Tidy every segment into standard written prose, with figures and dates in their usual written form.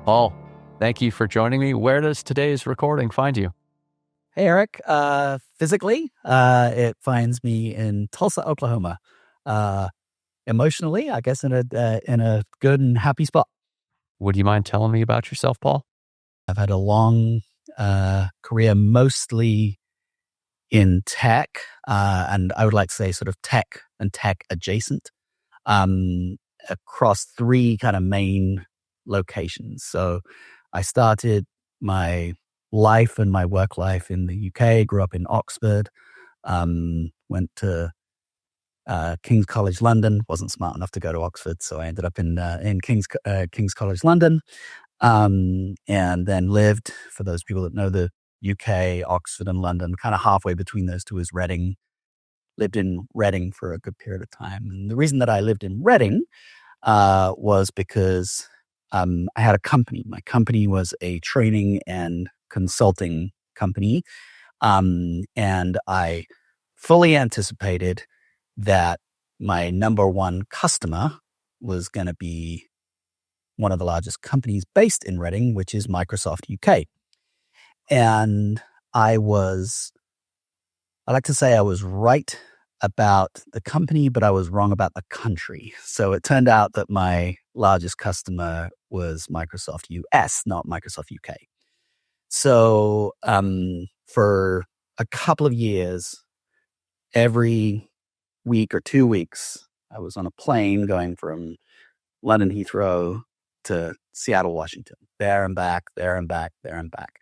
Paul, thank you for joining me. Where does today's recording find you? Hey, Eric. Physically, it finds me in Tulsa, Oklahoma. Emotionally, I guess in a good and happy spot. Would you mind telling me about yourself, Paul? I've had a long career, mostly in tech, and I would like to say sort of tech and tech adjacent, across three kind of main locations. So I started my life and my work life in the UK, grew up in Oxford, went to King's College London, wasn't smart enough to go to Oxford, so I ended up in King's College London, and then lived, for those people that know the UK, Oxford and London, kind of halfway between those two is Reading. Lived in Reading for a good period of time. And the reason that I lived in Reading was because I had a company. My company was a training and consulting company. And I fully anticipated that my number one customer was going to be one of the largest companies based in Reading, which is Microsoft UK. And I like to say I was right about the company, but I was wrong about the country. So it turned out that my largest customer was Microsoft US, not Microsoft UK. So for a couple of years, every week or 2 weeks, I was on a plane going from London Heathrow to Seattle, Washington, there and back, there and back, there and back.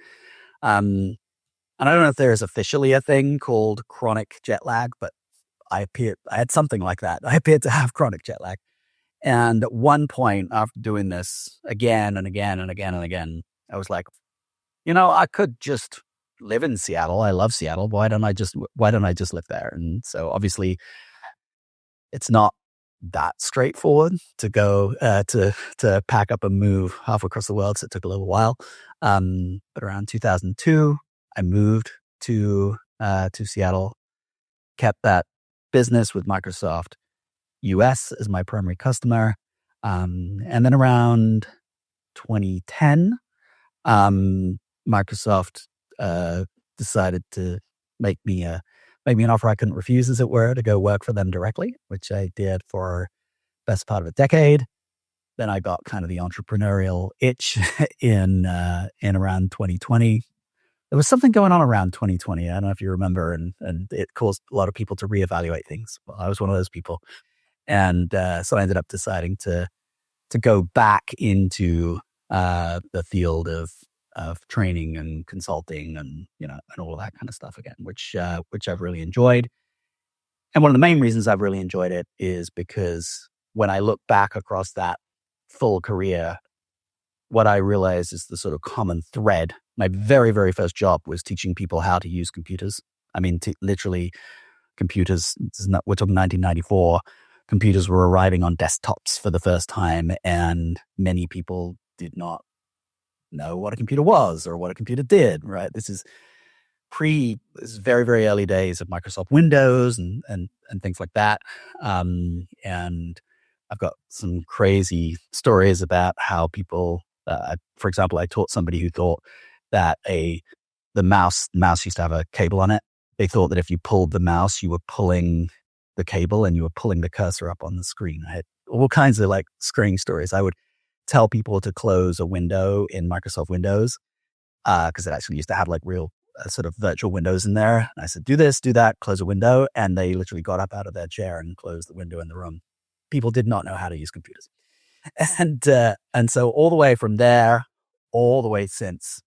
And I don't know if there's officially a thing called chronic jet lag, but I had something like that. I appeared to have chronic jet lag. And at one point, after doing this again and again and again and again, I was like, I could just live in Seattle. I love Seattle. Why don't I just live there? And so obviously it's not that straightforward to go to pack up and move half across the world. So it took a little while. But around 2002, I moved to Seattle, kept that business with Microsoft US as my primary customer. And then around 2010, Microsoft decided to make me an offer I couldn't refuse, as it were, to go work for them directly, which I did for the best part of a decade. Then I got kind of the entrepreneurial itch in around 2020. There was something going on around 2020. I don't know if you remember, and it caused a lot of people to reevaluate things. Well, I was one of those people. And so I ended up deciding to go back into the field of training and consulting and all of that kind of stuff again, which I've really enjoyed. And one of the main reasons I've really enjoyed it is because when I look back across that full career, what I realized is the sort of common thread. My very, very first job was teaching people how to use computers. I mean, literally computers, we're talking 1994, computers were arriving on desktops for the first time, and many people did not know what a computer was or what a computer did, right? This is very, very early days of Microsoft Windows and things like that. And I've got some crazy stories about how people, for example, I taught somebody who thought that the mouse used to have a cable on it. They thought that if you pulled the mouse, you were pulling the cable and you were pulling the cursor up on the screen. I had all kinds of strange stories. I would tell people to close a window in Microsoft Windows because it actually used to have real sort of virtual windows in there. And I said, do this, do that, close a window. And they literally got up out of their chair and closed the window in the room. People did not know how to use computers. And so all the way from there, all the way since,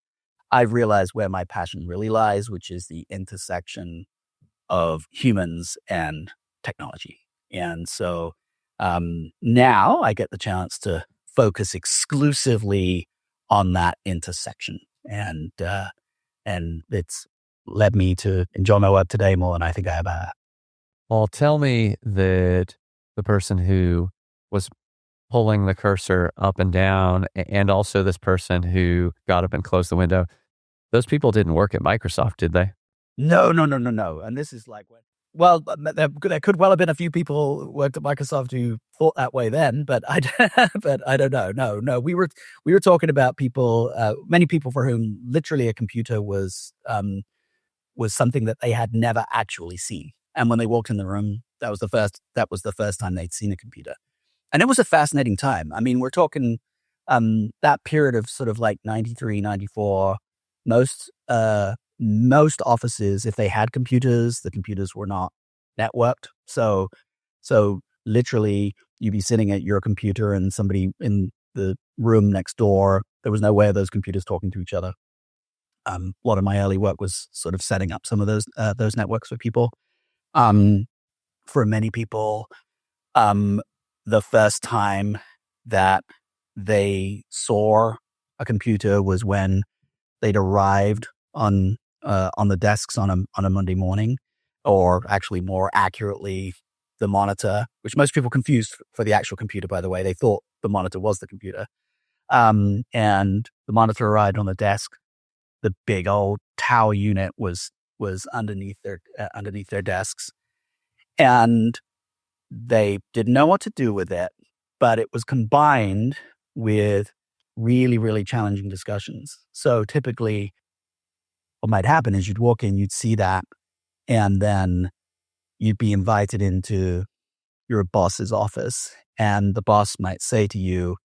I've realized where my passion really lies, which is the intersection of humans and technology. And so now I get the chance to focus exclusively on that intersection. And it's led me to enjoy my work today more than I think I ever have. Well, tell me that the person who was pulling the cursor up and down, and also this person who got up and closed the window, those people didn't work at Microsoft, did they? No. And this is well, there could well have been a few people who worked at Microsoft who thought that way then, but but I don't know. No, we were talking about people, many people for whom literally a computer was something that they had never actually seen, and when they walked in the room, that was the first time they'd seen a computer, and it was a fascinating time. I mean, we're talking that period of sort of like 93, 94. Most offices, if they had computers, the computers were not networked. So literally you'd be sitting at your computer and somebody in the room next door, there was no way of those computers talking to each other. A lot of my early work was sort of setting up some of those networks for people. For many people, the first time that they saw a computer was when they'd arrived on the desks on a Monday morning, or actually more accurately, the monitor, which most people confused for the actual computer, by the way. They thought the monitor was the computer. And the monitor arrived on the desk. The big old tower unit was underneath their desks, and they didn't know what to do with it, but it was combined with really, really challenging discussions. So typically what might happen is you'd walk in, you'd see that, and then you'd be invited into your boss's office, and the boss might say to you,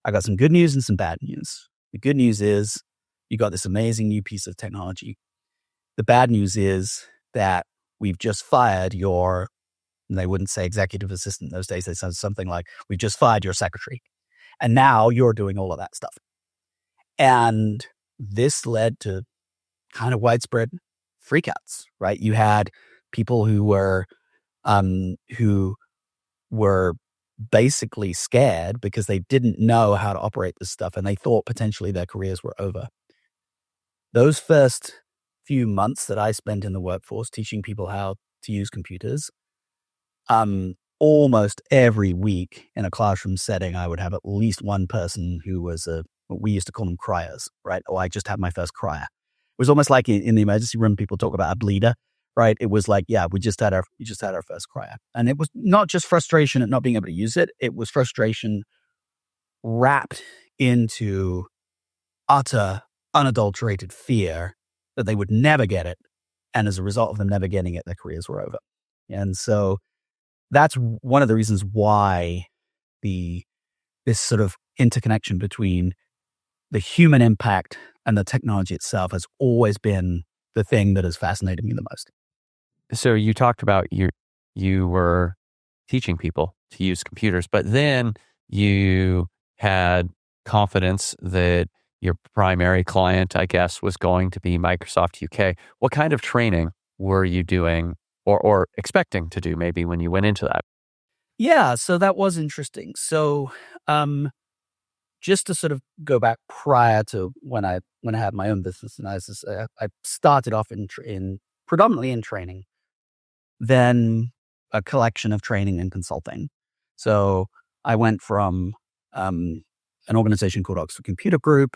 I got some good news and some bad news. The good news is you got this amazing new piece of technology. The bad news is that we've just fired your, and they wouldn't say executive assistant those days, they said something like, we've just fired your secretary. And now you're doing all of that stuff. And this led to kind of widespread freakouts, right? You had people who were basically scared because they didn't know how to operate this stuff, and they thought potentially their careers were over. Those first few months that I spent in the workforce teaching people how to use computers, almost every week in a classroom setting, I would have at least one person who was we used to call them criers, right? Oh, I just had my first crier. It was almost like in the emergency room, people talk about a bleeder, right? It was like, yeah, we just had our first crier. And it was not just frustration at not being able to use it. It was frustration wrapped into utter, unadulterated fear that they would never get it. And as a result of them never getting it, their careers were over. And so that's one of the reasons why this sort of interconnection between the human impact and the technology itself has always been the thing that has fascinated me the most. So you talked about you were teaching people to use computers, but then you had confidence that your primary client, I guess, was going to be Microsoft UK. What kind of training were you doing or expecting to do maybe when you went into that? Yeah, so that was interesting. So just to sort of go back prior to when I had my own business, and I started off in predominantly in training, then a collection of training and consulting. So I went from an organization called Oxford Computer Group,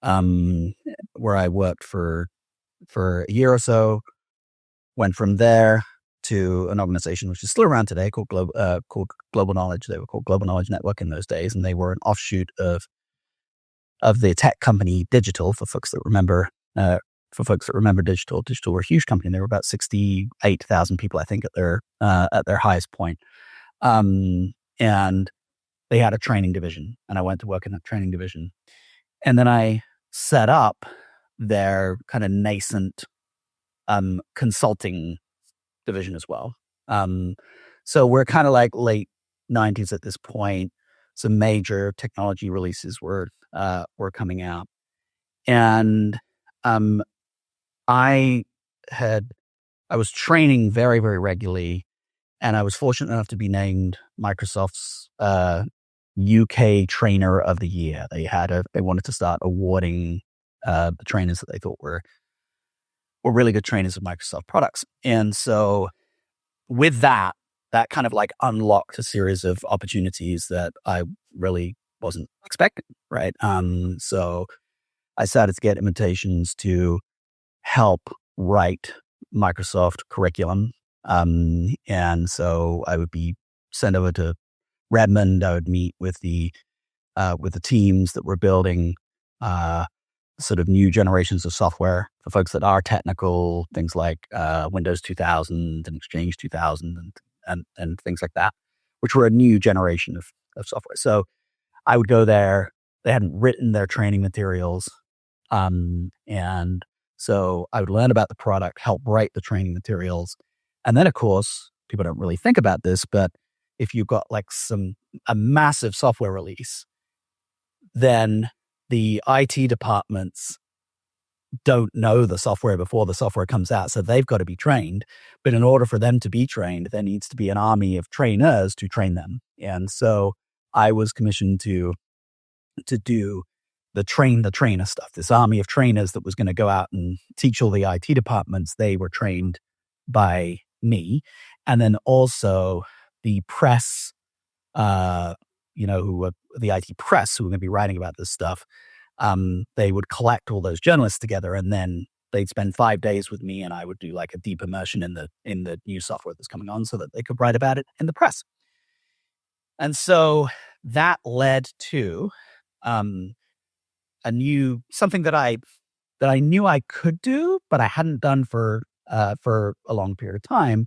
where I worked for a year or so. Went from there to an organization which is still around today called Global Knowledge. They were called Global Knowledge Network in those days, and they were an offshoot of the tech company Digital. For folks that remember Digital, Digital were a huge company. There were about 68,000 people, I think, at their highest point. And they had a training division, and I went to work in that training division. And then I set up their kind of nascent consulting division as well. So we're kind of like late 90s at this point. Some major technology releases were coming out, and I was training very, very regularly, and I was fortunate enough to be named Microsoft's UK Trainer of the Year. They wanted to start awarding the trainers that they thought were really good trainers of Microsoft products. And so with that kind of like unlocked a series of opportunities that I really wasn't expecting, right? So I started to get invitations to help write Microsoft curriculum And so I would be sent over to Redmond. I would meet with the teams that were building sort of new generations of software for folks that are technical, things like Windows 2000 and Exchange 2000 and things like that, which were a new generation of software. So I would go there. They hadn't written their training materials. And so I would learn about the product, help write the training materials. And then, of course, people don't really think about this, but if you've got like a massive software release, then the IT departments don't know the software before the software comes out. So they've got to be trained. But in order for them to be trained, there needs to be an army of trainers to train them. And so I was commissioned to do the trainer stuff, this army of trainers that was going to go out and teach all the IT departments. They were trained by me. And then also the press, who were the IT press who were going to be writing about this stuff. They would collect all those journalists together, and then they'd spend 5 days with me, and I would do like a deep immersion in the new software that's coming on so that they could write about it in the press. And so that led to something that I knew I could do, but I hadn't done for a long period of time,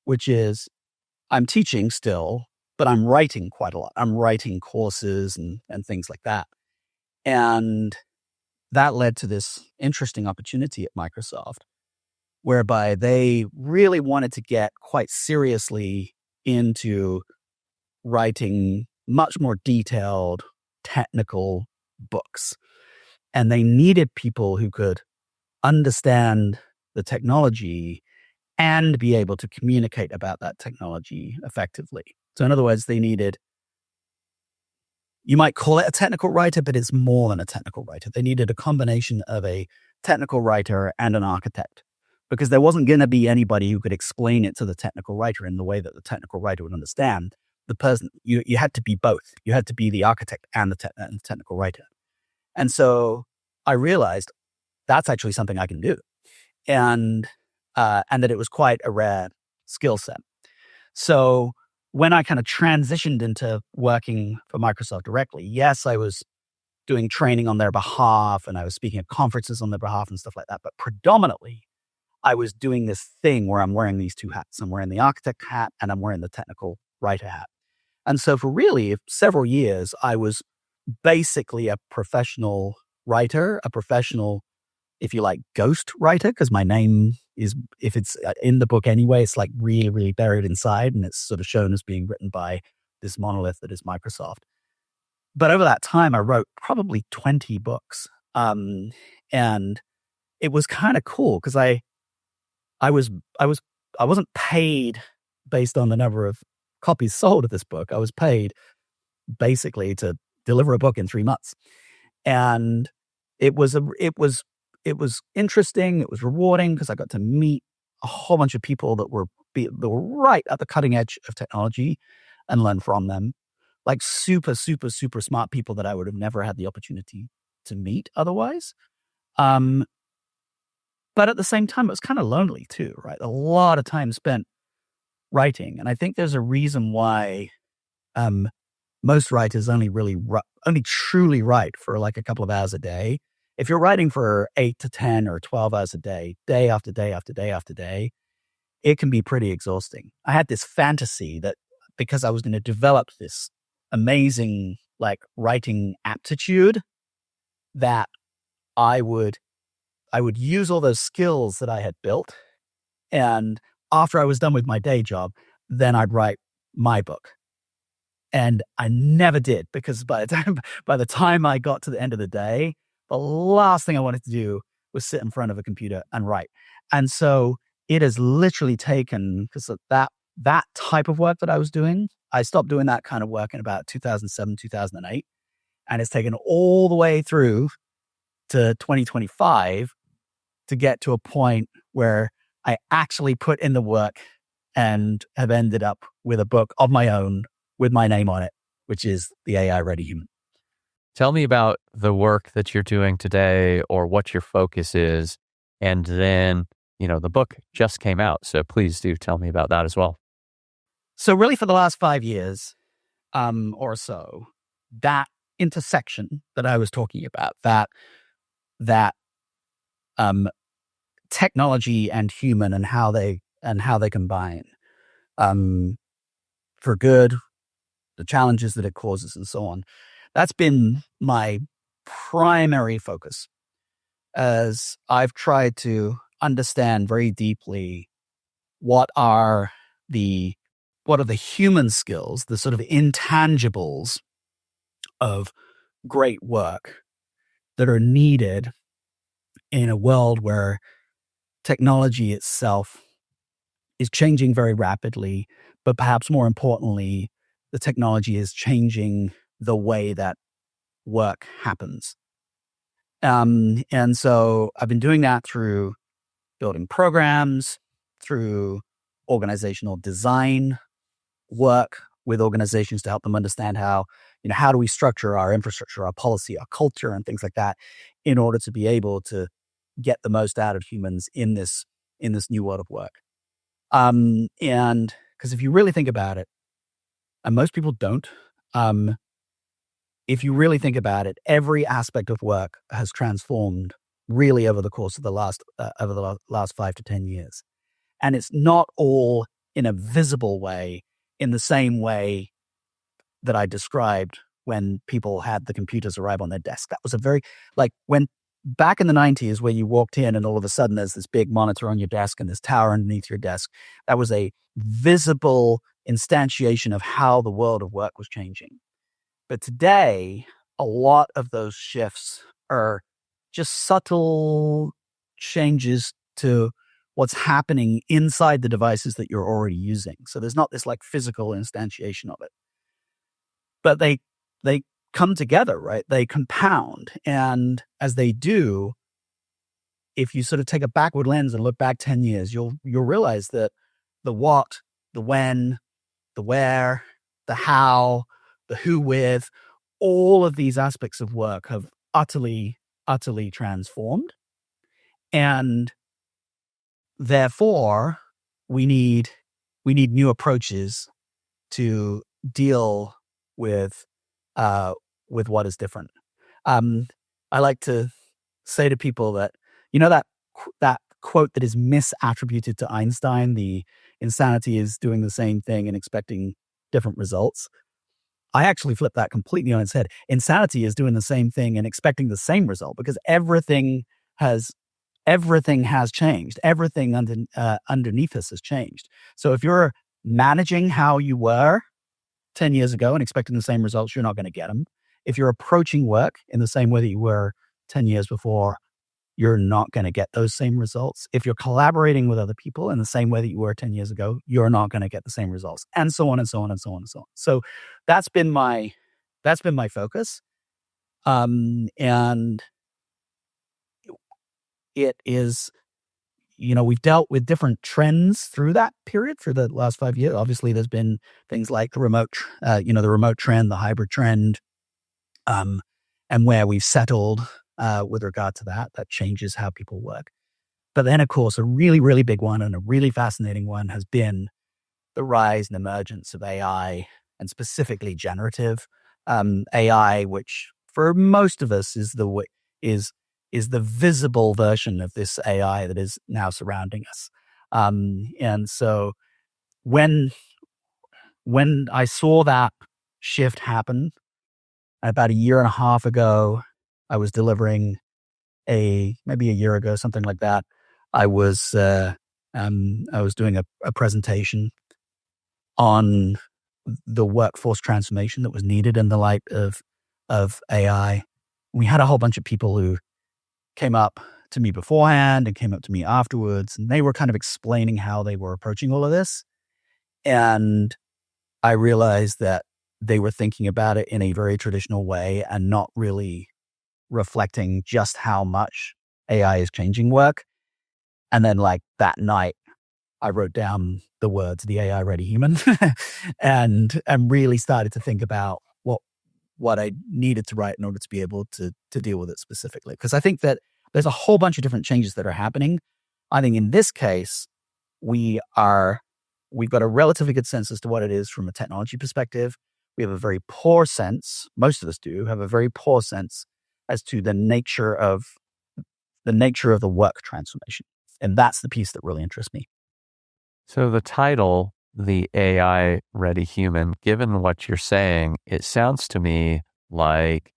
which is I'm teaching still, but I'm writing quite a lot. I'm writing courses and things like that. And that led to this interesting opportunity at Microsoft, whereby they really wanted to get quite seriously into writing much more detailed, technical books. And they needed people who could understand the technology and be able to communicate about that technology effectively. So in other words, they needed, you might call it a technical writer, but it's more than a technical writer. They needed a combination of a technical writer and an architect, because there wasn't going to be anybody who could explain it to the technical writer in the way that the technical writer would understand. The person, you had to be both. You had to be the architect and the technical writer. And so I realized that's actually something I can do. And that it was quite a rare skill set. So when I kind of transitioned into working for Microsoft directly, yes, I was doing training on their behalf and I was speaking at conferences on their behalf and stuff like that. But predominantly, I was doing this thing where I'm wearing these two hats. I'm wearing the architect hat and I'm wearing the technical writer hat. And so for really several years, I was basically a professional writer, a professional, if you like, ghost writer, because my name is, if it's in the book anyway, it's like really, really buried inside, and it's sort of shown as being written by this monolith that is Microsoft. But over that time, I wrote probably 20 books. And it was kind of cool because I wasn't paid based on the number of copies sold of this book. I was paid basically to deliver a book in 3 months. And it was interesting. It was rewarding because I got to meet a whole bunch of people that were right at the cutting edge of technology and learn from them, like super, super, super smart people that I would have never had the opportunity to meet otherwise. But at the same time, it was kind of lonely too, right? A lot of time spent writing. And I think there's a reason why most writers only truly write for like a couple of hours a day. If you're writing for 8 to 10 or 12 hours a day, day after day after day after day, it can be pretty exhausting. I had this fantasy that because I was going to develop this amazing like writing aptitude, that I would use all those skills that I had built. And after I was done with my day job, then I'd write my book. And I never did, because by the time I got to the end of the day, the last thing I wanted to do was sit in front of a computer and write. And so it has literally taken, because of that type of work that I was doing, I stopped doing that kind of work in about 2007, 2008. And it's taken all the way through to 2025 to get to a point where I actually put in the work and have ended up with a book of my own with my name on it, which is The AI Ready Human. Tell me about the work that you're doing today or what your focus is, and then the book just came out. So please do tell me about that as well. So really for the last 5 years or so, that intersection that I was talking about, that technology and human and how they combine for good, the challenges that it causes and so on. That's been my primary focus as I've tried to understand very deeply what are the human skills, the sort of intangibles of great work that are needed in a world where technology itself is changing very rapidly, but perhaps more importantly, the technology is changing the way that work happens. And so I've been doing that through building programs, through organizational design work with organizations to help them understand how do we structure our infrastructure, our policy, our culture, and things like that in order to be able to get the most out of humans in this new world of work. And because if you really think about it, and most people don't, if you really think about it, every aspect of work has transformed really over the course of the last 5 to 10 years. And it's not all in a visible way, in the same way that I described when people had the computers arrive on their desk. That was a very, when back in the 90s where you walked in and all of a sudden there's this big monitor on your desk and this tower underneath your desk, that was a visible instantiation of how the world of work was changing. But today, a lot of those shifts are just subtle changes to what's happening inside the devices that you're already using. So there's not this physical instantiation of it. But they come together, right? They compound. And as they do, if you sort of take a backward lens and look back 10 years, you'll realize that the what, the when, the where, the how, the who with, all of these aspects of work have utterly, utterly transformed. And therefore, we need new approaches to deal with what is different. I like to say to people that, that quote that is misattributed to Einstein, the insanity is doing the same thing and expecting different results. I actually flip that completely on its head. Insanity is doing the same thing and expecting the same result because everything has changed. Everything underneath us has changed. So if you're managing how you were 10 years ago and expecting the same results, you're not going to get them. If you're approaching work in the same way that you were 10 years before, you're not going to get those same results. If you're collaborating with other people in the same way that you were 10 years ago, you're not going to get the same results, and so on and so on and so on and so on. So that's been my focus. And it is, we've dealt with different trends through that period for the last 5 years. Obviously, there's been things like the remote trend, the hybrid trend, and where we've settled with regard to that changes how people work. But then, of course, a really, really big one and a really fascinating one has been the rise and emergence of AI, and specifically generative AI, which for most of us is the visible version of this AI that is now surrounding us. And so when I saw that shift happen about a year and a half ago, I was delivering maybe a year ago, something like that. I was doing a presentation on the workforce transformation that was needed in the light of AI. We had a whole bunch of people who came up to me beforehand and came up to me afterwards, and they were kind of explaining how they were approaching all of this. And I realized that they were thinking about it in a very traditional way and not really reflecting just how much AI is changing work. And then that night, I wrote down the words, the AI ready human, and really started to think about what I needed to write in order to be able to deal with it specifically. Because I think that there's a whole bunch of different changes that are happening. I think in this case, we've got a relatively good sense as to what it is from a technology perspective. We have a very poor sense, most of us do have a very poor sense as to the nature of the work transformation. And that's the piece that really interests me. So the title, The AI Ready Human, given what you're saying, it sounds to me like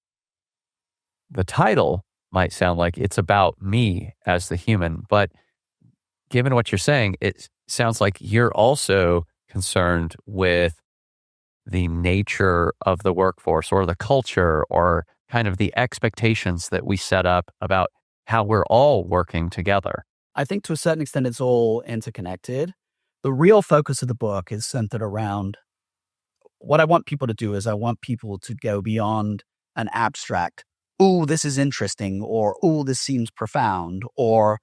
the title might sound like it's about me as the human, but given what you're saying, it sounds like you're also concerned with the nature of the workforce or the culture or kind of the expectations that we set up about how we're all working together. I think to a certain extent, it's all interconnected. The real focus of the book is centered around what I want people to do is I want people to go beyond an abstract, "Oh, this is interesting," or "Oh, this seems profound," or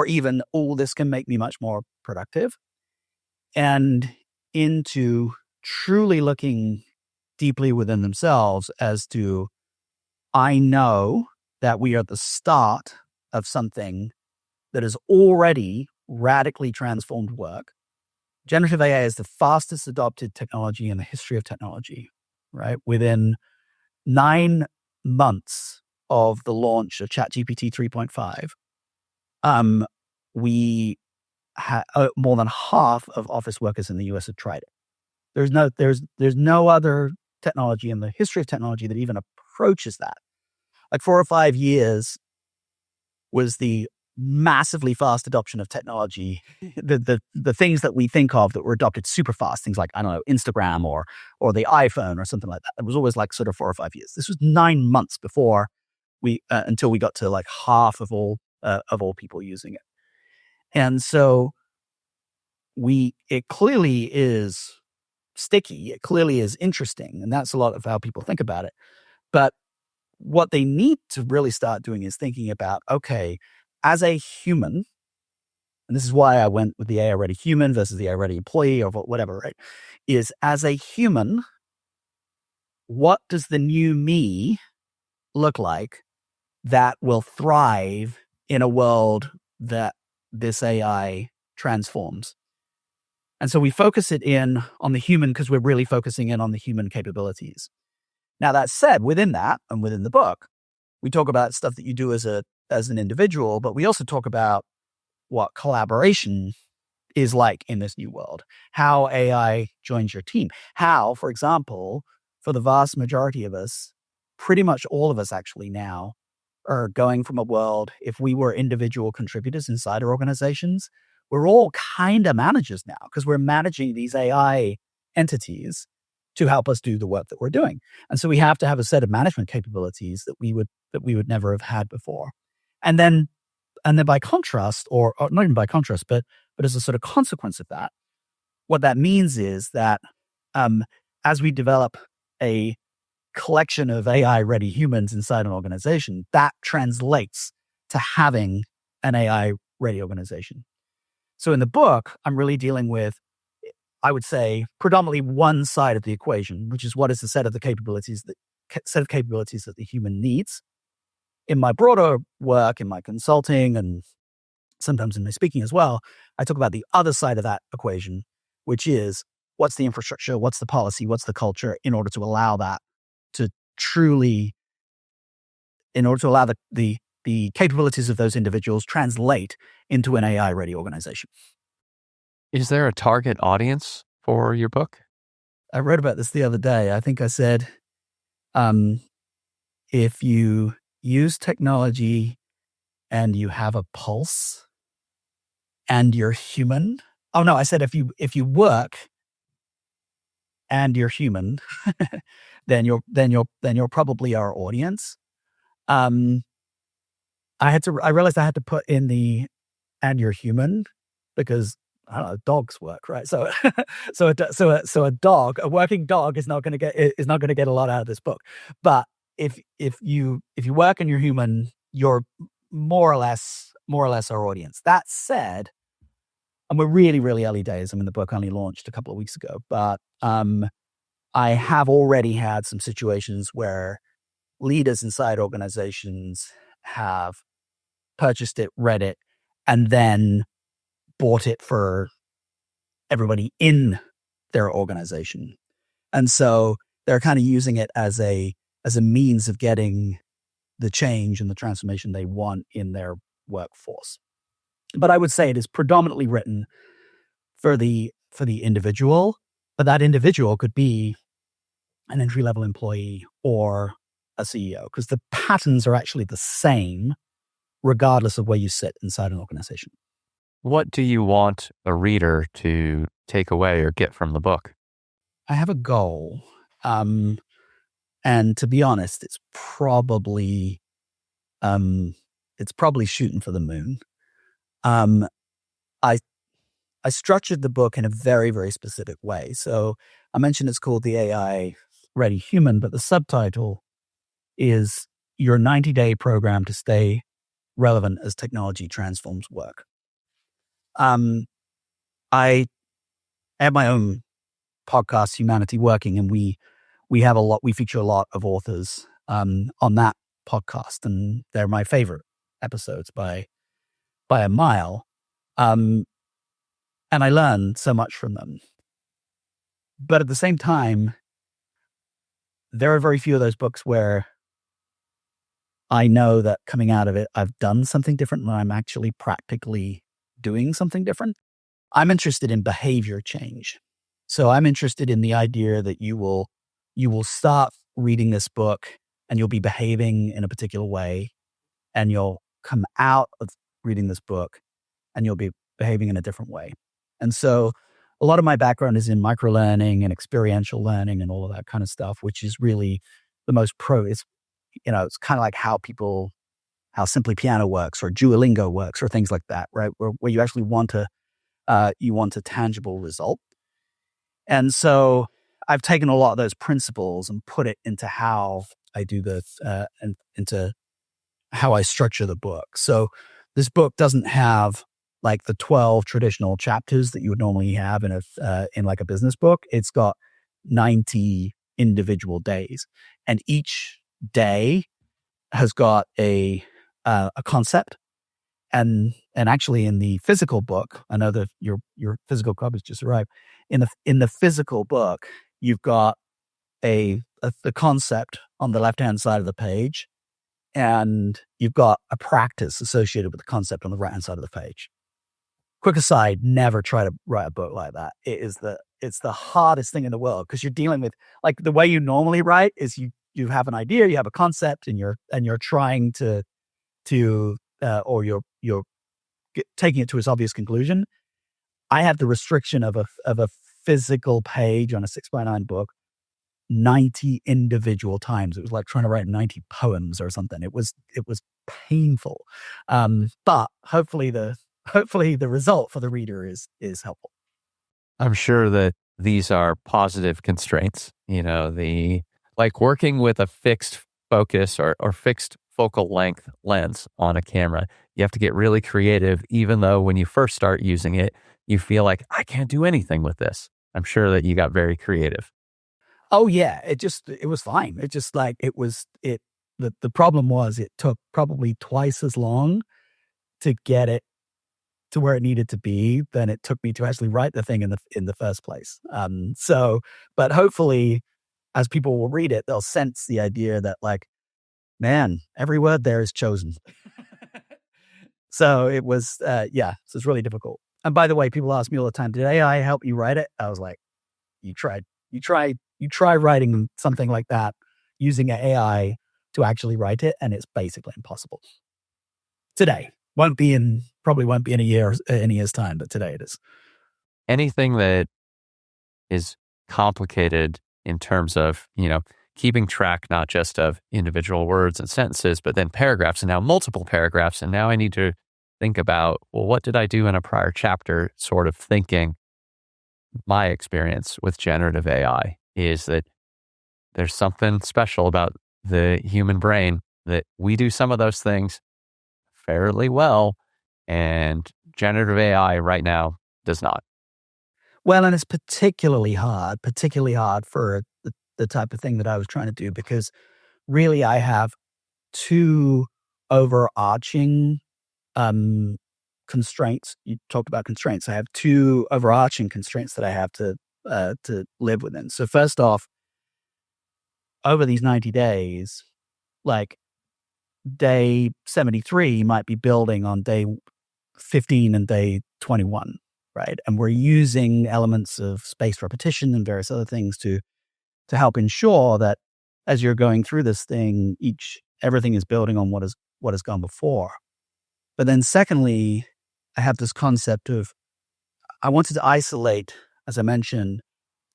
even "Oh, this can make me much more productive," and into truly looking deeply within themselves as to, I know that we are at the start of something that has already radically transformed work. Generative AI is the fastest adopted technology in the history of technology, right? Within 9 months of the launch of ChatGPT 3.5, we more than half of office workers in the US have tried it. There's no other technology in the history of technology that even approaches that. Like 4 or 5 years was the massively fast adoption of technology. The things that we think of that were adopted super fast, things like, I don't know, Instagram or the iPhone or something like that. It was always like sort of 4 or 5 years. This was 9 months before until we got to like half of all people using it. And so it clearly is sticky. It clearly is interesting. And that's a lot of how people think about it. But what they need to really start doing is thinking about, okay, as a human, and this is why I went with the AI ready human versus the AI ready employee or whatever, right? Is as a human, what does the new me look like that will thrive in a world that this AI transforms? And so we focus it in on the human because we're really focusing in on the human capabilities. Now, that said, within that and within the book, we talk about stuff that you do as an individual, but we also talk about what collaboration is like in this new world, how AI joins your team, how, for example, for the vast majority of us, pretty much all of us actually now are going from a world, if we were individual contributors inside our organizations, we're all kind of managers now because we're managing these AI entities to help us do the work that we're doing. And so we have to have a set of management capabilities that we would never have had before. And then by contrast, or not even by contrast, but as a sort of consequence of that, what that means is that as we develop a collection of AI-ready humans inside an organization, that translates to having an AI-ready organization. So in the book, I'm really dealing with, I would say, predominantly one side of the equation, which is what is the set of capabilities that the human needs. In my broader work, in my consulting, and sometimes in my speaking as well, I talk about the other side of that equation, which is what's the infrastructure, what's the policy, what's the culture in order to allow that to truly, in order to allow the capabilities of those individuals translate into an AI-ready organization. Is there a target audience for your book? I wrote about this the other day. I think I said, if you use technology and you have a pulse and you're human. Oh no, I said if you work and you're human, then you're probably our audience. I realized I had to put in the "and you're human" because I don't know, dogs work, right? So a working dog is not going to get a lot out of this book. But if you work and you're human, you're more or less our audience. That said, and we're really, really early days. I mean, the book only launched a couple of weeks ago, but I have already had some situations where leaders inside organizations have purchased it, read it, and then bought it for everybody in their organization. And so they're kind of using it as a means of getting the change and the transformation they want in their workforce. But I would say it is predominantly written for the individual, but that individual could be an entry-level employee or a CEO, because the patterns are actually the same regardless of where you sit inside an organization. What do you want a reader to take away or get from the book? I have a goal. And to be honest, it's probably shooting for the moon. I structured the book in a very, very specific way. So I mentioned it's called The AI Ready Human, but the subtitle is Your 90-Day Program to Stay Relevant as Technology Transforms Work. I have my own podcast, Humanity Working, and we feature a lot of authors on that podcast, and they're my favorite episodes by a mile. And I learn so much from them. But at the same time, there are very few of those books where I know that coming out of it, I've done something different and I'm actually practically doing something different. I'm interested in behavior change. So I'm interested in the idea that you will start reading this book and you'll be behaving in a particular way, and you'll come out of reading this book and you'll be behaving in a different way. And so a lot of my background is in microlearning and experiential learning and all of that kind of stuff, which is really the most it's kind of like how Simply Piano works or Duolingo works or things like that, right? Where you actually want a tangible result. And so I've taken a lot of those principles and put it into how I do this and into how I structure the book. So this book doesn't have like the 12 traditional chapters that you would normally have in like a business book. It's got 90 individual days, and each day has got a concept. And actually, in the physical book, I know that your physical copy has just arrived. In the physical book, you've got the concept on the left hand side of the page, and you've got a practice associated with the concept on the right hand side of the page. Quick aside: never try to write a book like that. It's the hardest thing in the world, because you're dealing with, like, the way you normally write is you have an idea, you have a concept, and you're trying to or you're taking it to its obvious conclusion. I had the restriction of a physical page on a 6x9 book 90 individual times. It was like trying to write 90 poems or something. It was painful. But hopefully the result for the reader is helpful. I'm sure that these are positive constraints, like working with a fixed focus or fixed focal length lens on a camera. You have to get really creative, even though when you first start using it, you feel like, I can't do anything with this. I'm sure that you got very creative. Oh yeah. It was fine. It just like, the problem was it took probably twice as long to get it to where it needed to be than it took me to actually write the thing in the first place. But hopefully, as people will read it, they'll sense the idea that, like, man, every word there is chosen. So it was, so it's really difficult. And by the way, people ask me all the time, did AI help you write it? I was like, you try writing something like that using AI to actually write it, and it's basically impossible. Today. Probably won't be in a year's time, but today it is. Anything that is complicated in terms of, keeping track, not just of individual words and sentences, but then paragraphs, and now multiple paragraphs. And now I need to think about, well, what did I do in a prior chapter sort of thinking? My experience with generative AI is that there's something special about the human brain, that we do some of those things fairly well, and generative AI right now does not. Well, and it's particularly hard for the type of thing that I was trying to do, because really I have two overarching constraints. You talked about constraints. I have two overarching constraints that I have to live within. So first off, over these 90 days, like day 73 might be building on day 15 and day 21, right? And we're using elements of spaced repetition and various other things to help ensure that as you're going through this thing, everything is building on what has gone before. But then secondly, I have this concept of I wanted to isolate, as I mentioned,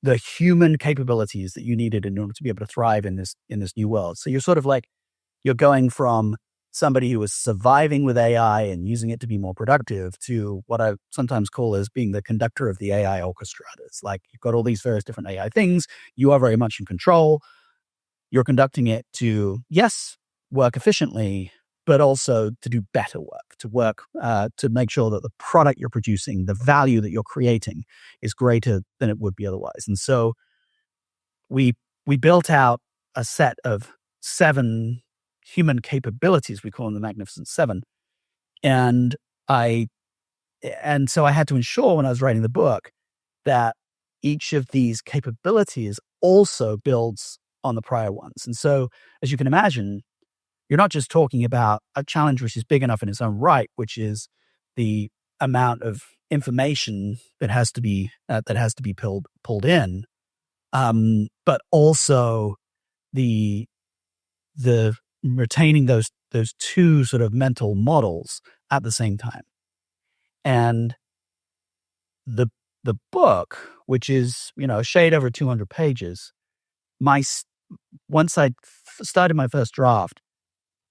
the human capabilities that you needed in order to be able to thrive in this new world. So you're sort of like you're going from somebody who was surviving with AI and using it to be more productive to what I sometimes call as being the conductor of the AI orchestra. It's like you've got all these various different AI things. You are very much in control. You're conducting it to, yes, work efficiently, but also to do better work, to make sure that the product you're producing, the value that you're creating is greater than it would be otherwise. And so we built out a set of 7 human capabilities. We call them the Magnificent Seven. And so I had to ensure when I was writing the book that each of these capabilities also builds on the prior ones. And so, as you can imagine, you're not just talking about a challenge which is big enough in its own right, which is the amount of information that has to be pulled in, but also the retaining those two sort of mental models at the same time. And the book, which is a shade over 200 pages, once I started my first draft,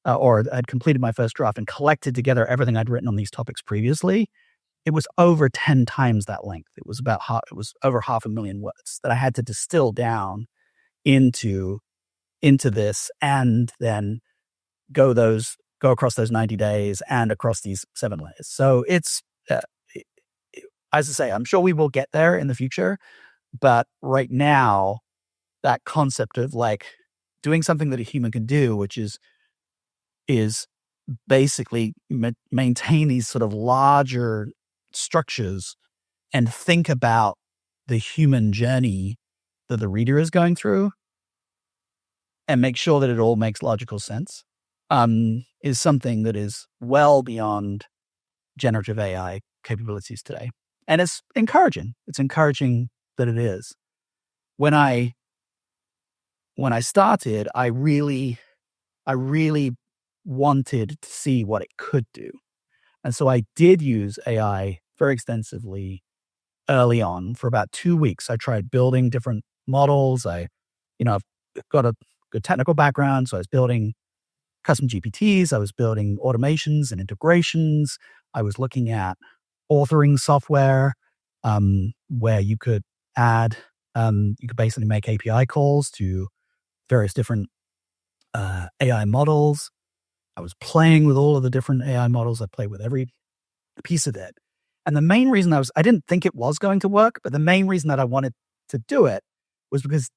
or I'd completed my first draft and collected together everything I'd written on these topics previously, it was over 10 times that length. It was over 500,000 words that I had to distill down into this, and then go across those 90 days and across these 7 layers. So it's, as I say, I'm sure we will get there in the future, but right now, that concept of like doing something that a human can do, which is basically maintain these sort of larger structures and think about the human journey that the reader is going through and make sure that it all makes logical sense, is something that is well beyond generative AI capabilities today. And it's encouraging. It's encouraging that it is. When I started, I really wanted to see what it could do. And so I did use AI very extensively early on. For about 2 weeks, I tried building different models. I've got a good technical background, so I was building custom GPTs. I was building automations and integrations. I was looking at authoring software, where you could basically make API calls to various different AI models. I was playing with all of the different AI models. I played with every piece of it. And the main reason I didn't think it was going to work, but the main reason that I wanted to do it was because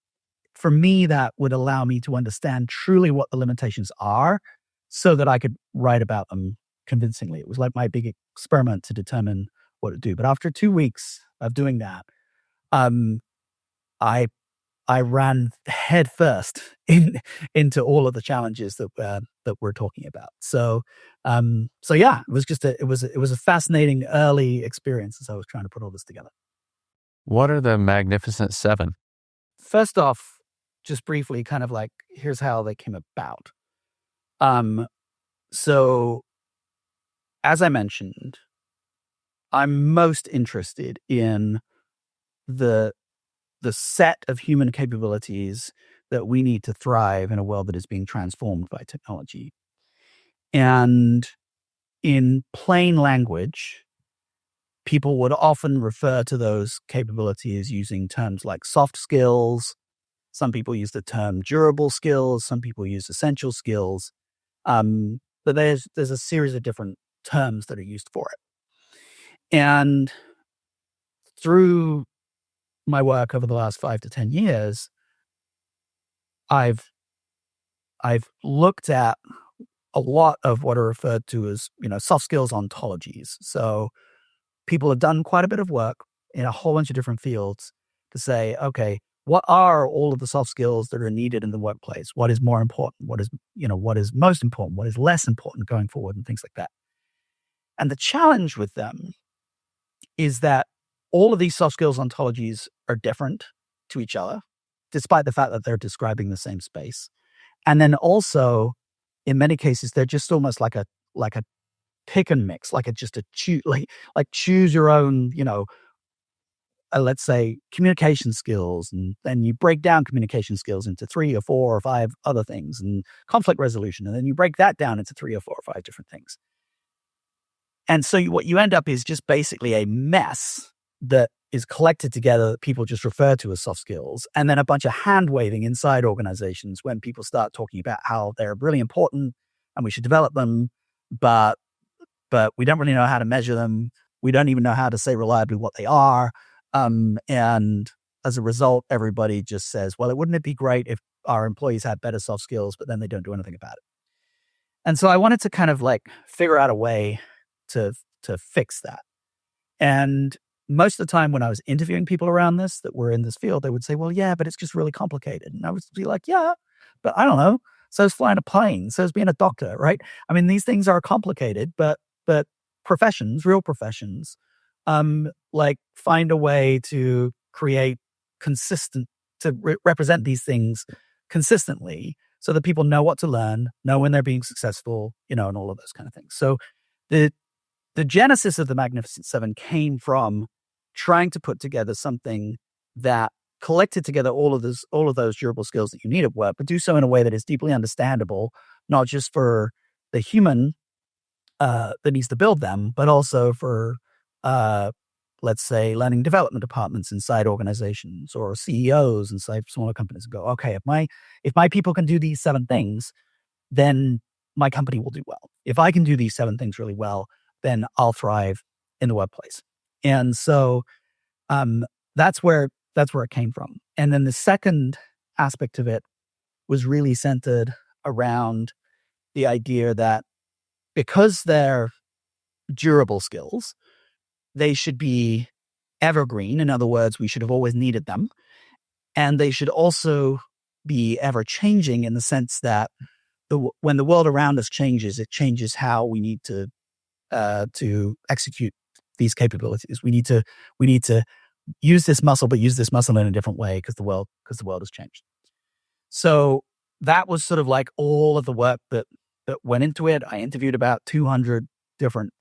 for me, that would allow me to understand truly what the limitations are so that I could write about them convincingly. It was like my big experiment to determine what to do. But after 2 weeks of doing that, I ran headfirst into all of the challenges that we're talking about. So yeah, it was just it was a fascinating early experience as I was trying to put all this together. What are the Magnificent Seven? First off, just briefly, kind of like here's how they came about. So as I mentioned, I'm most interested in the set of human capabilities that we need to thrive in a world that is being transformed by technology. And in plain language, people would often refer to those capabilities using terms like soft skills. Some people use the term durable skills. Some people use essential skills. But there's a series of different terms that are used for it. And through my work over the last 5 to 10 years, I've looked at a lot of what are referred to as, soft skills ontologies. So people have done quite a bit of work in a whole bunch of different fields to say, okay, what are all of the soft skills that are needed in the workplace? What is more important? What is most important? What is less important going forward, and things like that. And the challenge with them is that all of these soft skills ontologies are different to each other, despite the fact that they're describing the same space. And then also, in many cases, they're just almost like a pick and mix, like choose your own, let's say communication skills, and then you break down communication skills into 3 or 4 or 5 other things, and conflict resolution, and then you break that down into 3 or 4 or 5 different things. And so what you end up is just basically a mess that is collected together that people just refer to as soft skills, and then a bunch of hand waving inside organizations when people start talking about how they're really important and we should develop them, but we don't really know how to measure them. We don't even know how to say reliably what they are. And as a result, everybody just says, well, wouldn't it be great if our employees had better soft skills, but then they don't do anything about it. And so I wanted to kind of figure out a way to fix that. And most of the time when I was interviewing people around this that were in this field, they would say, well, yeah, but it's just really complicated. And I would be like, yeah, but I don't know. So is flying a plane. So is being a doctor, right? I mean, these things are complicated, but professions, real professions, find a way to create represent these things consistently so that people know what to learn, know when they're being successful, and all of those kind of things. So the genesis of the Magnificent Seven came from trying to put together something that collected together all of those durable skills that you need at work, but do so in a way that is deeply understandable, not just for the human that needs to build them, but also for, let's say, learning development departments inside organizations, or CEOs inside smaller companies. Go, okay, if my people can do these 7 things, then my company will do well. If I can do these 7 things really well, then I'll thrive in the workplace. And so that's where it came from. And then the second aspect of it was really centered around the idea that because they're durable skills, they should be evergreen. In other words, we should have always needed them. And they should also be ever changing, in the sense that when the world around us changes, it changes how we need to execute these capabilities. We need to use this muscle, but use this muscle in a different way because the world has changed. So that was sort of like all of the work that went into it. I interviewed about 200 different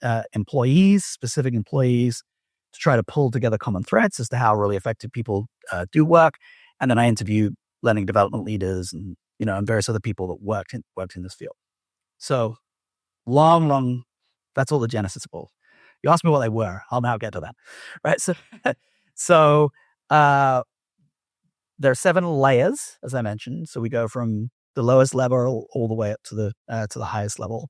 specific employees, to try to pull together common threads as to how really effective people do work. And then I interviewed learning development leaders and various other people that worked in this field. So long, that's all the genesis of all. You asked me what they were. I'll now get to that. Right. So there are 7 layers, as I mentioned. So we go from the lowest level all the way up to the highest level.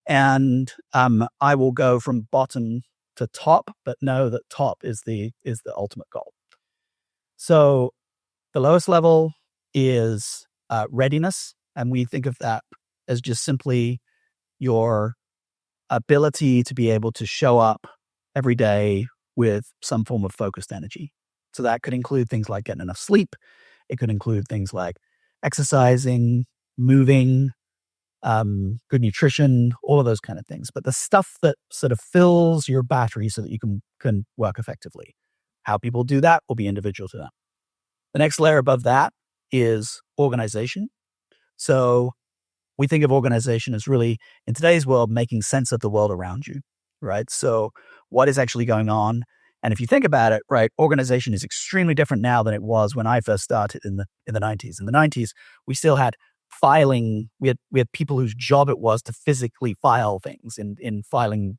And I will go from bottom to top, but know that top is the ultimate goal. So the lowest level is readiness, and we think of that as just simply your ability to be able to show up every day with some form of focused energy. So that could include things like getting enough sleep. It could include things like exercising, moving, good nutrition, all of those kind of things. But the stuff that sort of fills your battery so that you can work effectively. How people do that will be individual to them. The next layer above that is organization. So we think of organization as really, in today's world, making sense of the world around you, right? So what is actually going on? And if you think about it, right, organization is extremely different now than it was when I first started in the 90s. In the 90s, we still had filing. We had people whose job it was to physically file things in filing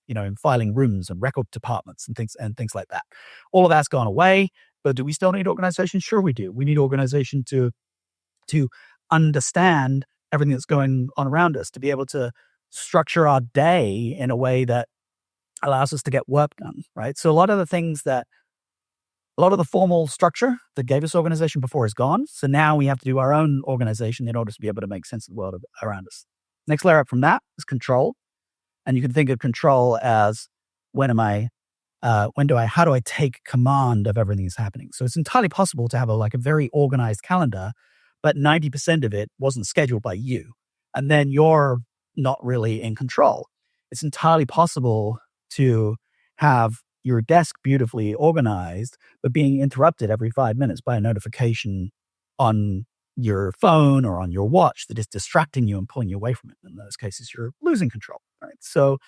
rooms and record departments and things like that. All of that's gone away. But do we still need organization? Sure, we do. We need organization to understand everything that's going on around us, to be able to structure our day in a way that allows us to get work done, right? So a lot of the formal structure that gave us organization before is gone. So now we have to do our own organization in order to be able to make sense of the world around us. Next layer up from that is control. And you can think of control as how do I take command of everything that's happening? So it's entirely possible to have a very organized calendar, but 90% of it wasn't scheduled by you. And then you're not really in control. It's entirely possible to have your desk beautifully organized, but being interrupted every 5 minutes by a notification on your phone or on your watch that is distracting you and pulling you away from it. In those cases, you're losing control. Right? So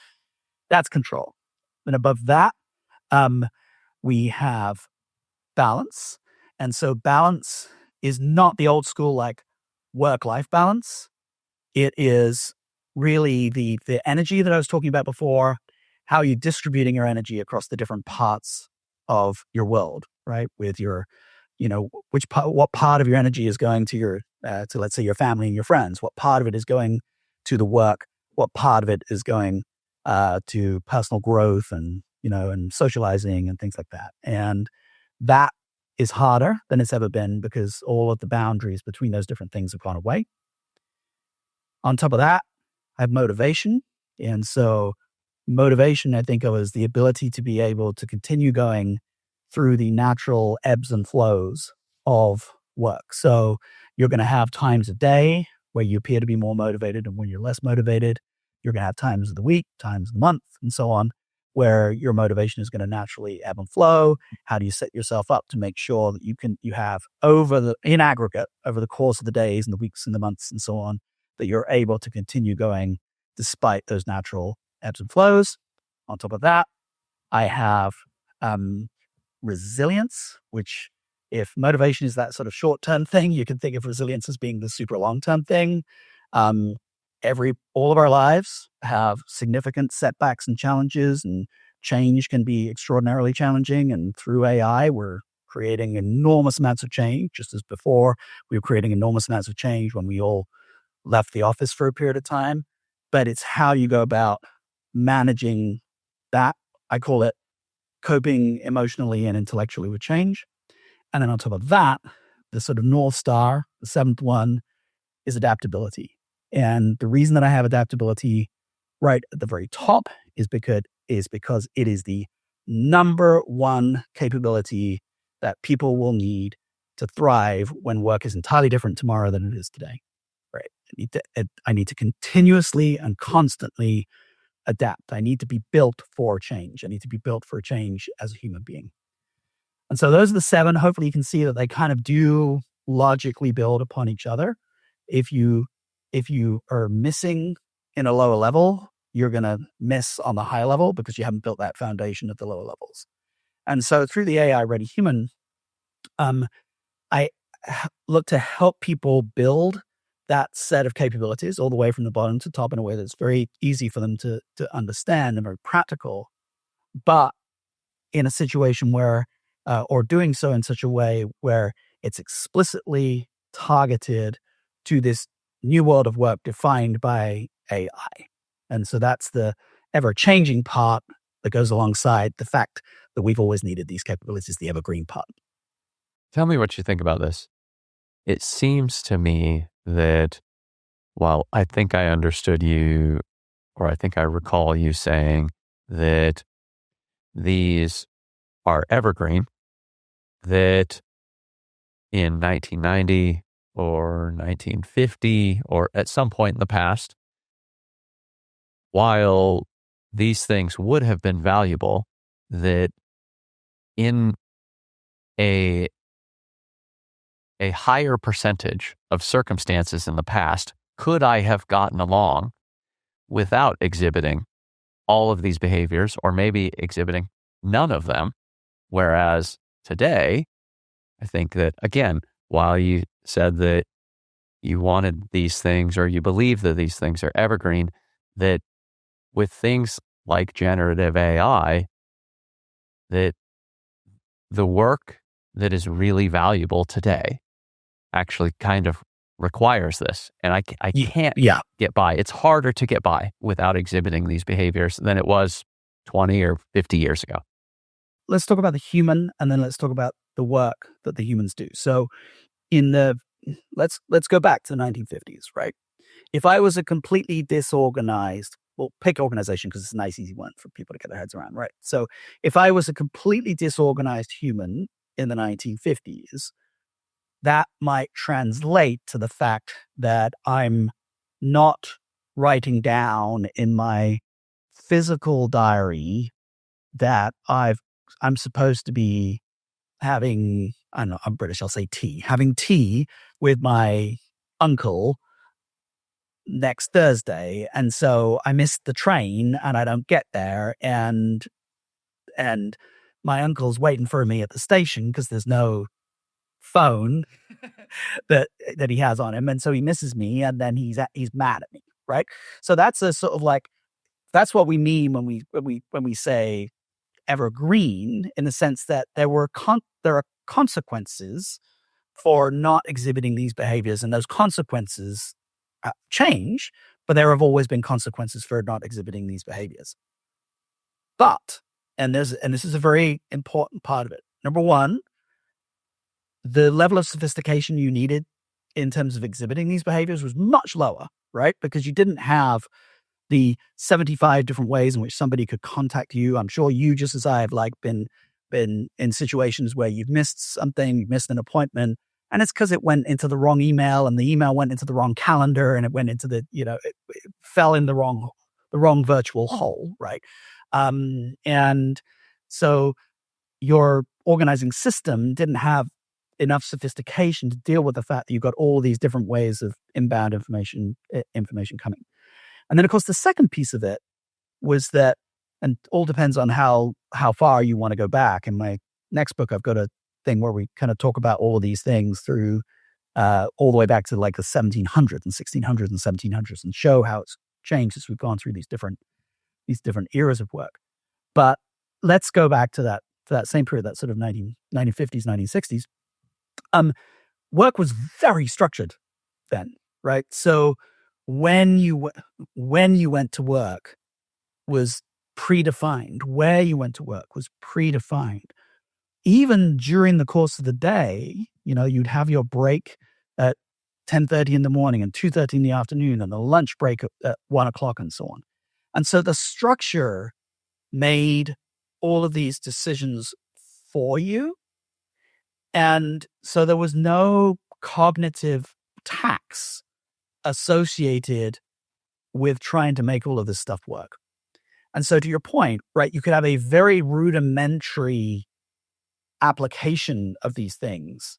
that's control. And above that, we have balance. And so balance is not the old school work-life balance. It is really the energy that I was talking about before, how you're distributing your energy across the different parts of your world, right? With your, what part of your energy is going to to let's say your family and your friends, what part of it is going to the work, what part of it is going to personal growth and socializing and things like that. And that is harder than it's ever been because all of the boundaries between those different things have gone away. On top of that, I have motivation. And so motivation, I think of as the ability to be able to continue going through the natural ebbs and flows of work. So you're going to have times a day where you appear to be more motivated and when you're less motivated. You're going to have times of the week, times of the month, and so on, where your motivation is going to naturally ebb and flow. How do you set yourself up to make sure that you have in aggregate, over the course of the days and the weeks and the months and so on, that you're able to continue going despite those natural ebbs and flows. On top of that, I have resilience, which if motivation is that sort of short-term thing, you can think of resilience as being the super long-term thing. All of our lives have significant setbacks and challenges, and change can be extraordinarily challenging. And through AI, we're creating enormous amounts of change, just as before we were creating enormous amounts of change when we all left the office for a period of time. But it's how you go about managing that. I call it coping emotionally and intellectually with change. And then on top of that, the sort of North Star, the seventh one, is adaptability. And the reason that I have adaptability right at the very top is because it is the number one capability that people will need to thrive when work is entirely different tomorrow than it is today. Right? I need to continuously and constantly adapt. I need to be built for change. I need to be built for change as a human being. And so those are the seven. Hopefully you can see that they kind of do logically build upon each other. If you are missing in a lower level, you're going to miss on the high level because you haven't built that foundation at the lower levels. And so through the AI Ready Human, I look to help people build that set of capabilities all the way from the bottom to top in a way that's very easy for them to understand and very practical, but in a situation where, or doing so in such a way where it's explicitly targeted to this new world of work defined by AI. And so that's the ever-changing part that goes alongside the fact that we've always needed these capabilities, the evergreen part. Tell me what you think about this. It seems to me that while I think I understood you, or I think I recall you saying that these are evergreen, that in 1990 or 1950 or at some point in the past, while these things would have been valuable, that in a higher percentage of circumstances in the past, could I have gotten along without exhibiting all of these behaviors, or maybe exhibiting none of them? Whereas today, I think that, again, while you said that you wanted these things, or you believe that these things are evergreen, that with things like generative AI, that the work that is really valuable today actually kind of requires this. And I can't get by. It's harder to get by without exhibiting these behaviors than it was 20 or 50 years ago. Let's talk about the human, and then let's talk about the work that the humans do. So let's go back to the 1950s, right? if I was a completely disorganized, well, pick organization because it's a nice, easy one for people to get their heads around, right? So if I was a completely disorganized human in the 1950s, that might translate to the fact that I'm not writing down in my physical diary that I'm supposed to be having, I don't know, I'm British, I'll say tea, having tea with my uncle next Thursday. And so I missed the train and I don't get there. And my uncle's waiting for me at the station because there's no phone that he has on him. And so he misses me and then he's mad at me. Right. So that's a sort of like, that's what we mean when we say evergreen, in the sense that there are consequences for not exhibiting these behaviors, and those consequences change, but there have always been consequences for not exhibiting these behaviors. But, and this is a very important part of it. Number one, the level of sophistication you needed in terms of exhibiting these behaviors was much lower, right? Because you didn't have the 75 different ways in which somebody could contact you. I'm sure you, just as I have, like been in situations where you've missed something, you've missed an appointment, and it's because it went into the wrong email, and the email went into the wrong calendar, and it went into the, it fell in the wrong virtual hole, right? And so your organizing system didn't have enough sophistication to deal with the fact that you've got all these different ways of inbound information coming. And then, of course, the second piece of it was that, and all depends on how far you want to go back. In my next book, I've got a thing where we kind of talk about all of these things through all the way back to like the 1700s and 1600s and 1700s, and show how it's changed as we've gone through these different eras of work. But let's go back to that same period, that sort of 1950s, 1960s. Work was very structured then, right? So when you went to work was predefined. Where you went to work was predefined. Even during the course of the day, you'd have your break at 10:30 in the morning and 2:30 in the afternoon, and the lunch break at 1 o'clock, and so on. And so the structure made all of these decisions for you. And so there was no cognitive tax associated with trying to make all of this stuff work. And so, to your point, right, you could have a very rudimentary application of these things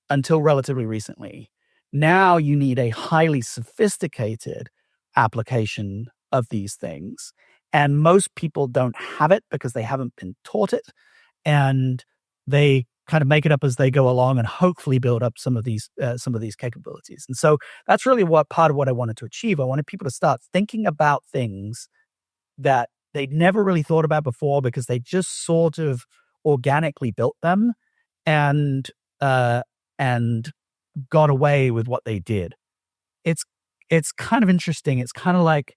until relatively recently. Now you need a highly sophisticated application of these things. And most people don't have it because they haven't been taught it. And they kind of make it up as they go along and hopefully build up some of these capabilities. And so that's really part of what I wanted to achieve. I wanted people to start thinking about things that they'd never really thought about before because they just sort of organically built them and got away with what they did. It's kind of interesting. It's kind of like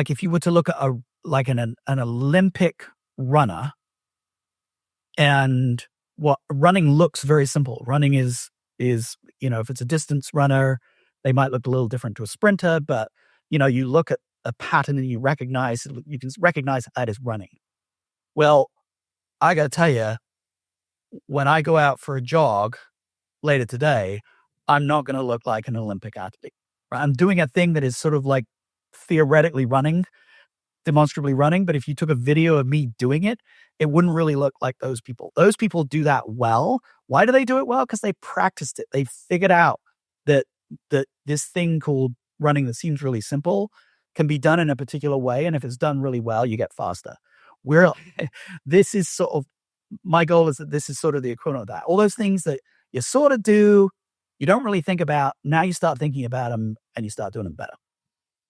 if you were to look at an Olympic runner, and what running looks very simple. Running is if it's a distance runner, they might look a little different to a sprinter, but you look at a pattern and you can recognize that is running. Well, I got to tell you, when I go out for a jog later today, I'm not going to look like an Olympic athlete. Right? I'm doing a thing that is sort of like theoretically running, demonstrably running, but if you took a video of me doing it, it wouldn't really look like those people. Those people do that well. Why do they do it well? Because they practiced it. They figured out that this thing called running that seems really simple can be done in a particular way, and if it's done really well, you get faster. This is sort of, my goal is that this is sort of the equivalent of that. All those things that you sort of do, you don't really think about, now you start thinking about them and you start doing them better.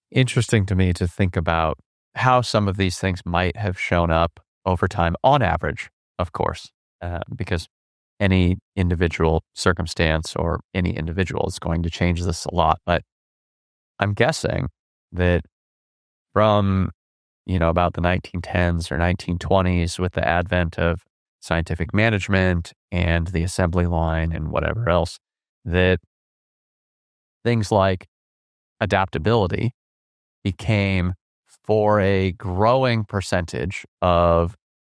Interesting to me to think about how some of these things might have shown up over time, on average, of course, because any individual circumstance or any individual is going to change this a lot. But I'm guessing that from, about the 1910s or 1920s, with the advent of scientific management and the assembly line and whatever else, that things like adaptability became, for a growing percentage of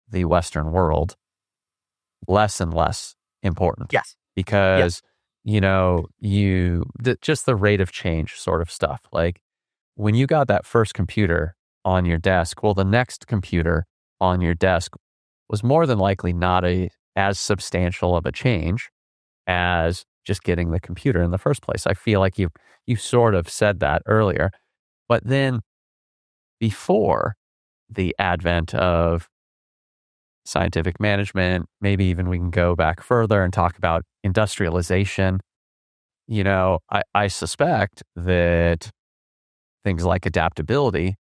the Western world, less and less important. Yes. Because, just the rate of change sort of stuff. Like when you got that first computer on your desk, well, the next computer on your desk was more than likely not as substantial of a change as just getting the computer in the first place. I feel like you sort of said that earlier. But then before the advent of scientific management, maybe even we can go back further and talk about industrialization. I suspect that things like adaptability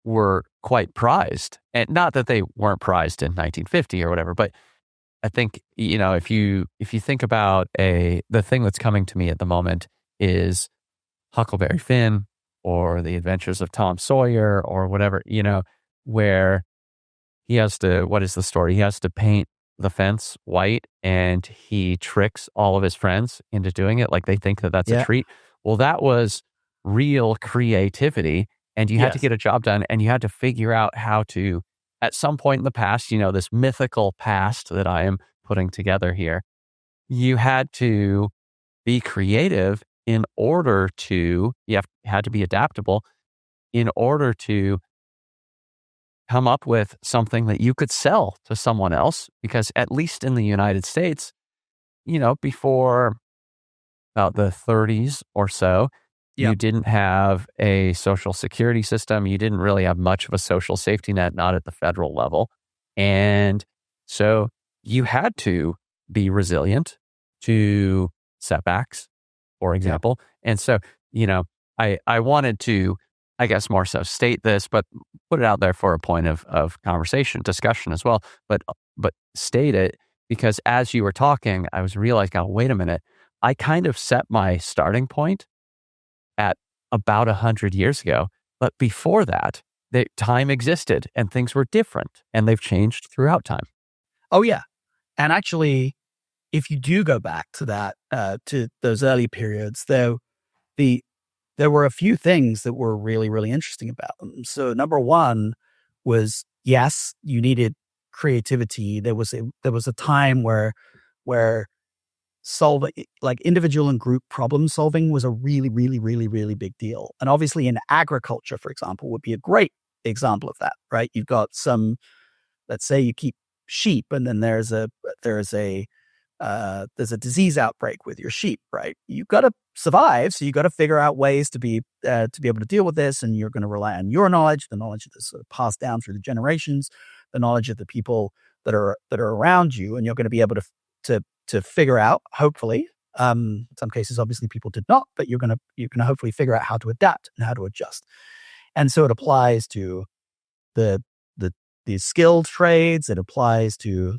were quite prized, and not that they weren't prized in 1950 or whatever, but I think, if you think about the thing that's coming to me at the moment is Huckleberry Finn or The Adventures of Tom Sawyer or whatever, where he has to, what is the story? He has to paint the fence white and he tricks all of his friends into doing it. Like they think that that's a Yeah. treat. Well, that was real creativity, and you had to Yes. get a job done, and you had to figure out how to, at some point in the past, this mythical past that I am putting together here, you had to be creative in order to, had to be adaptable in order to come up with something that you could sell to someone else. Because at least in the United States, before about the 30s or so, you Yep. didn't have a social security system. You didn't really have much of a social safety net, not at the federal level. And so you had to be resilient to setbacks, for Yep. example. And so, I wanted to, I guess, more so state this, but put it out there for a point of conversation, discussion as well. But state it because as you were talking, I was realizing, oh, wait a minute, I kind of set my starting point at about 100 years ago. But before that, the time existed and things were different, and they've changed throughout time. Oh, yeah. And actually, if you do go back to that, to those early periods, though, there were a few things that were really, really interesting about them. So number one was, yes, you needed creativity. There was a time where solving, like individual and group problem solving, was a really, really, really, really big deal. And obviously in agriculture, for example, would be a great example of that, right? You've got let's say you keep sheep, and then there's a disease outbreak with your sheep, right? You've got to survive, so you've got to figure out ways to be able to deal with this, and you're going to rely on your knowledge, the knowledge that's sort of passed down through the generations, the knowledge of the people that are around you, and you're going to be able to figure out, hopefully. In some cases, obviously, people did not, but you're going to hopefully figure out how to adapt and how to adjust. And so it applies to the skilled trades. It applies to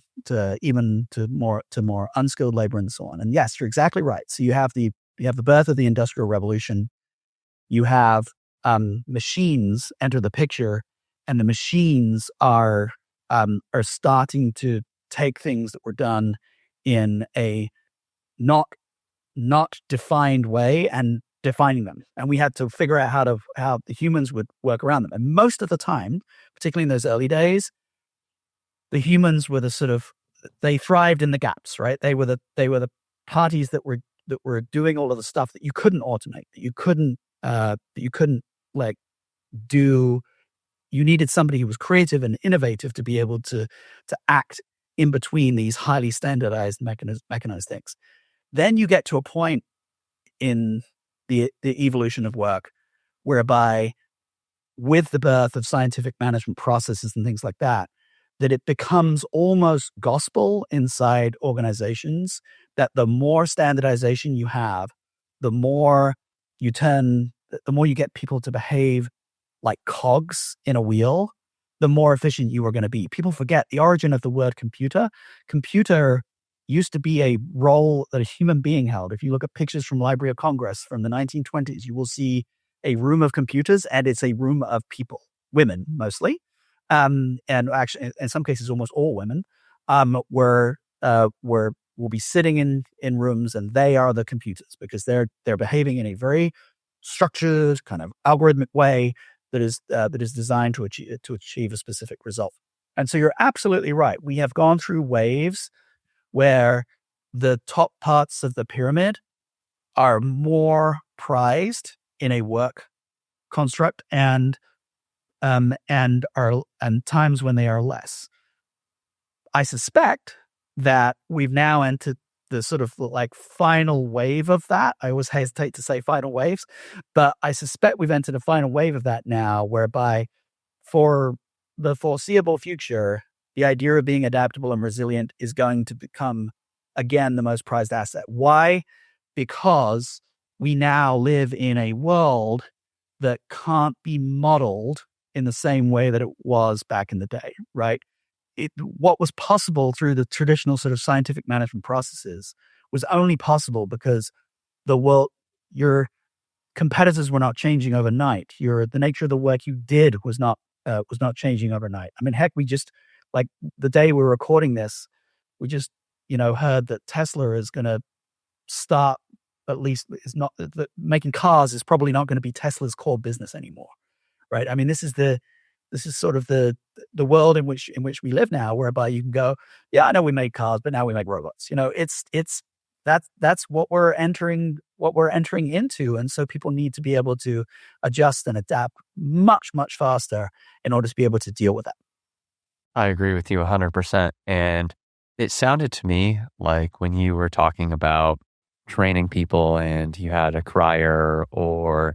more unskilled labor and so on. And yes, you're exactly right. So you have the birth of the Industrial Revolution. You have machines enter the picture, and the machines are starting to take things that were done in a not defined way and defining them. And we had to figure out how the humans would work around them. And most of the time, particularly in those early days, the humans were they thrived in the gaps, right? They were the parties that were doing all of the stuff that you couldn't automate, that you couldn't like do. You needed somebody who was creative and innovative to be able to act in between these highly standardized mechanized things. Then you get to a point in the evolution of work whereby, with the birth of scientific management processes and things like that, that it becomes almost gospel inside organizations that the more standardization you have, the more you get people to behave like cogs in a wheel, the more efficient you are going to be. People forget the origin of the word computer. Computer used to be a role that a human being held. If you look at pictures from Library of Congress from the 1920s, you will see a room of computers, and it's a room of people, women mostly. And actually, in some cases, almost all women will be sitting in rooms, and they are the computers because they're behaving in a very structured, kind of algorithmic way that is designed to achieve a specific result. And so you're absolutely right. We have gone through waves where the top parts of the pyramid are more prized in a work construct, and times when they are less. I suspect that we've now entered the sort of like final wave of that. I always hesitate to say final waves, but I suspect we've entered a final wave of that now, whereby for the foreseeable future, the idea of being adaptable and resilient is going to become, again, the most prized asset. Why? Because we now live in a world that can't be modeled in the same way that it was back in the day, right? What was possible through the traditional sort of scientific management processes was only possible because your competitors were not changing overnight. The nature of the work you did was not changing overnight. I mean, heck, we just, like, the day we're recording this, we just, heard that Tesla is going to start, at least is not, that making cars is probably not going to be Tesla's core business anymore, right? I mean, this is sort of the world in which we live now, whereby you can go, yeah, I know we make cars, but now we make robots. That's what we're entering into. And so people need to be able to adjust and adapt much, much faster in order to be able to deal with that. I agree with you 100%. And it sounded to me like when you were talking about training people and you had a crier, or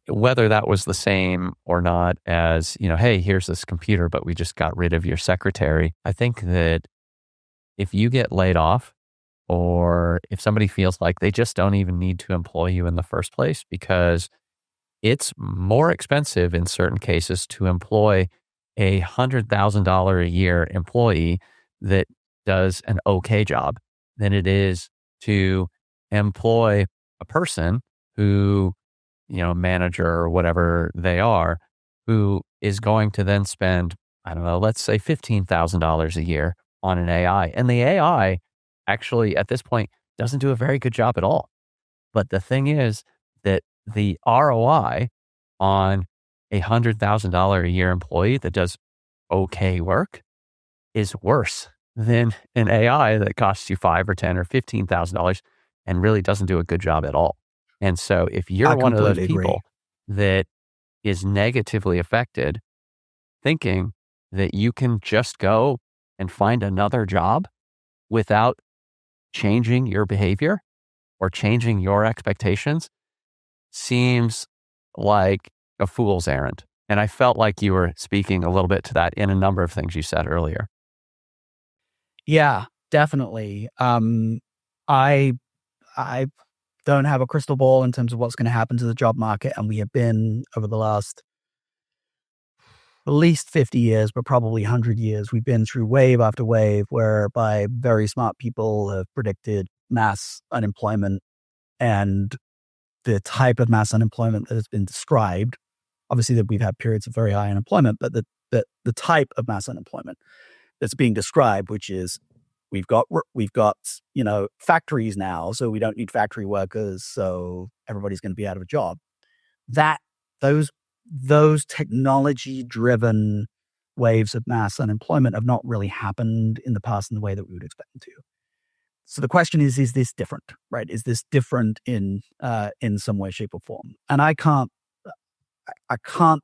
whether that was the same or not as, hey, here's this computer, but we just got rid of your secretary. I think that if you get laid off, or if somebody feels like they just don't even need to employ you in the first place, because it's more expensive in certain cases to employ a $100,000 a year employee that does an okay job than it is to employ a person who, manager or whatever they are, who is going to then spend, I don't know, let's say $15,000 a year on an AI. And the AI actually at this point doesn't do a very good job at all. But the thing is that the ROI on a $100,000 a year employee that does okay work is worse than an AI that costs you $5 or $10 or $15,000 and really doesn't do a good job at all. And so if you're one of those people that is negatively affected, thinking that you can just go and find another job without changing your behavior or changing your expectations seems like a fool's errand. And I felt like you were speaking a little bit to that in a number of things you said earlier. Yeah, definitely. I don't have a crystal ball in terms of what's going to happen to the job market. And we have been, over the last at least 50 years, but probably 100 years, we've been through wave after wave whereby very smart people have predicted mass unemployment, and the type of mass unemployment that has been described. Obviously, that we've had periods of very high unemployment, but the type of mass unemployment that's being described, which is we've got factories now, so we don't need factory workers, so everybody's going to be out of a job. Those technology-driven waves of mass unemployment have not really happened in the past in the way that we would expect them to. So the question is this different, right? Is this different in some way, shape, or form? And I can't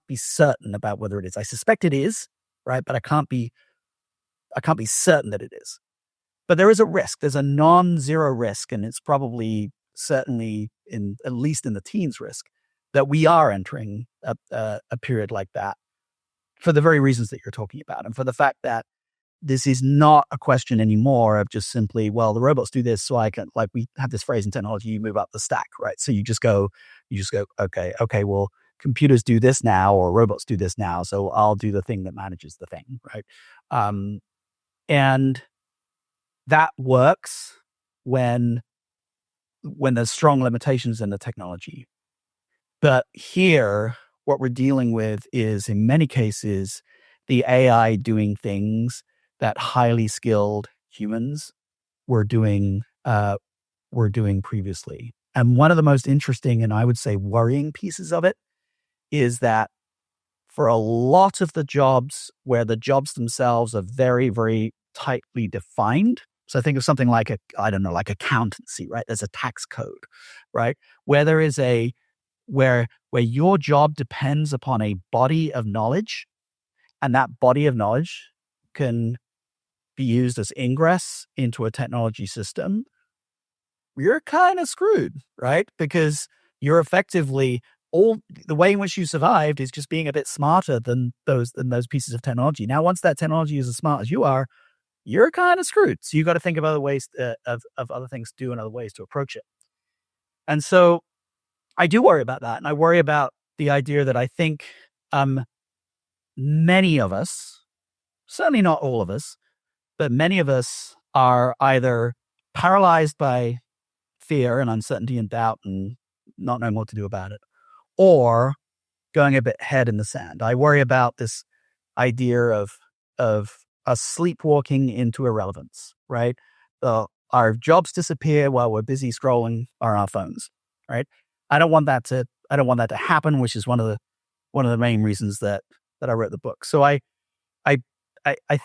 be certain about whether it is. I suspect it is, right? But I can't be certain that it is. But there is a risk. There's a non-zero risk, and it's probably certainly at least in the teens risk, that we are entering a period like that for the very reasons that you're talking about, and for the fact that this is not a question anymore of just simply, well, the robots do this, so I can, like, we have this phrase in technology, you move up the stack, right? So you just go, okay, well, computers do this now, or robots do this now, so I'll do the thing that manages the thing, right? And that works when there's strong limitations in the technology. But here, what we're dealing with is, in many cases, the AI doing things that highly skilled humans were doing previously. And one of the most interesting and I would say worrying pieces of it is that for a lot of the jobs where the jobs themselves are very, very tightly defined. So think of something like like accountancy, right? There's a tax code, right? Where there is where your job depends upon a body of knowledge, and that body of knowledge can be used as ingress into a technology system, you're kind of screwed, right? Because you're effectively all the way in which you survived is just being a bit smarter than those pieces of technology. Now, once that technology is as smart as you are, you're kind of screwed. So you got to think of other ways of other things to do and other ways to approach it. And so I do worry about that, and I worry about the idea that I think many of us, certainly not all of us, but many of us are either paralyzed by fear and uncertainty and doubt and not knowing what to do about it, or going a bit head in the sand. I worry about this idea of us sleepwalking into irrelevance, right? Our jobs disappear while we're busy scrolling on our phones, right? I don't want that to happen, which is one of the main reasons that I wrote the book. So I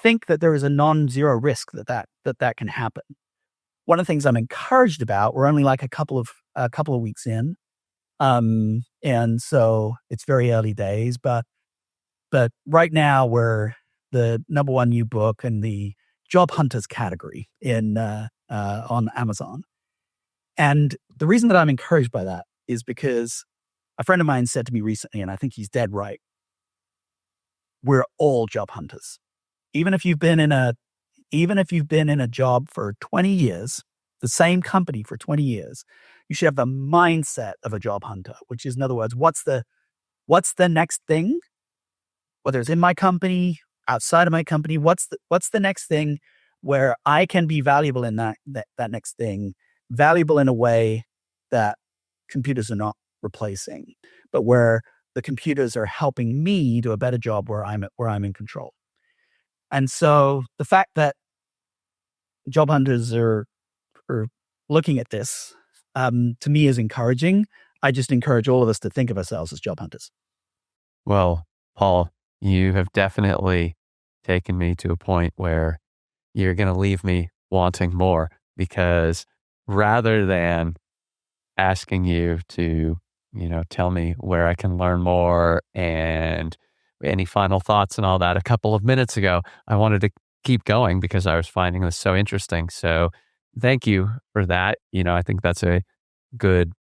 think that there is a non-zero risk that can happen. One of the things I'm encouraged about, we're only like a couple of weeks in, and so it's very early days, but right now we're the number one new book in the job hunters category on Amazon. And the reason that I'm encouraged by that is because a friend of mine said to me recently, and I think he's dead right, we're all job hunters. Even if you've been in a job for 20 years, the same company for 20 years, you should have the mindset of a job hunter, which is, in other words, what's the next thing? Whether it's in my company, outside of my company, what's the next thing where I can be valuable in that next thing, valuable in a way that computers are not replacing, but where the computers are helping me do a better job where I'm in control. And so the fact that job hunters are looking at this, to me, is encouraging. I just encourage all of us to think of ourselves as job hunters. Well, Paul, you have definitely taken me to a point where you're going to leave me wanting more, because rather than asking you to, tell me where I can learn more and any final thoughts and all that a couple of minutes ago, I wanted to keep going because I was finding this so interesting. So thank you for that. I think that's a good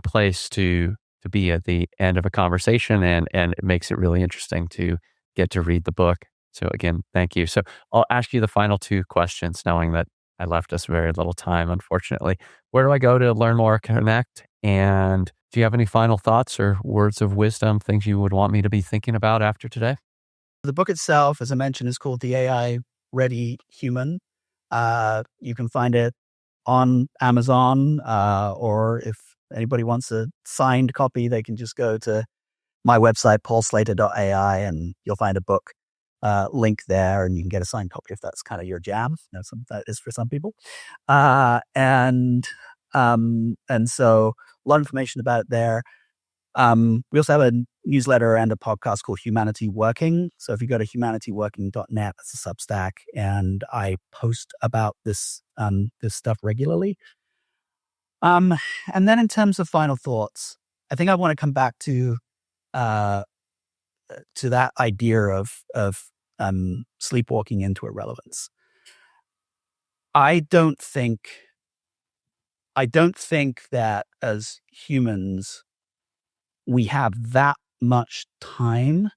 place to be at the end of a conversation, and it makes it really interesting to get to read the book. So again, thank you. So I'll ask you the final two questions, knowing that I left us very little time, unfortunately. Where do I go to learn more, connect? And do you have any final thoughts or words of wisdom, things you would want me to be thinking about after today? The book itself, as I mentioned, is called The AI Ready Human. You can find it on Amazon, or if anybody wants a signed copy, they can just go to my website, paulslater.ai, and you'll find a book link there, and you can get a signed copy if that's kind of your jam. That is for some people. And so a lot of information about it there. We also have a newsletter and a podcast called Humanity Working. So if you go to humanityworking.net, that's a Substack, and I post about this stuff regularly. And then in terms of final thoughts, I think I want to come back to that idea of sleepwalking into irrelevance. I don't think that as humans we have that much time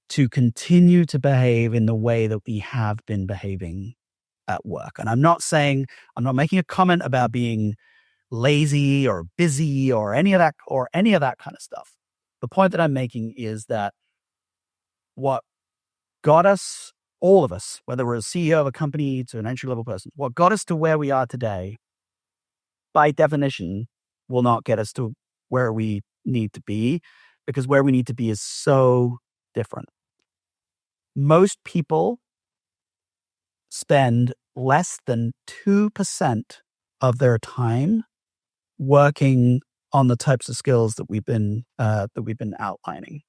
to continue to behave in the way that we have been behaving at work. And I'm not making a comment about being lazy or busy or any of that kind of stuff. The point that I'm making is that what got us, all of us, whether we're a CEO of a company to an entry-level person, what got us to where we are today, by definition, will not get us to where we need to be, because where we need to be is so different. Most people spend less than 2% of their time working on the types of skills that we've been outlining.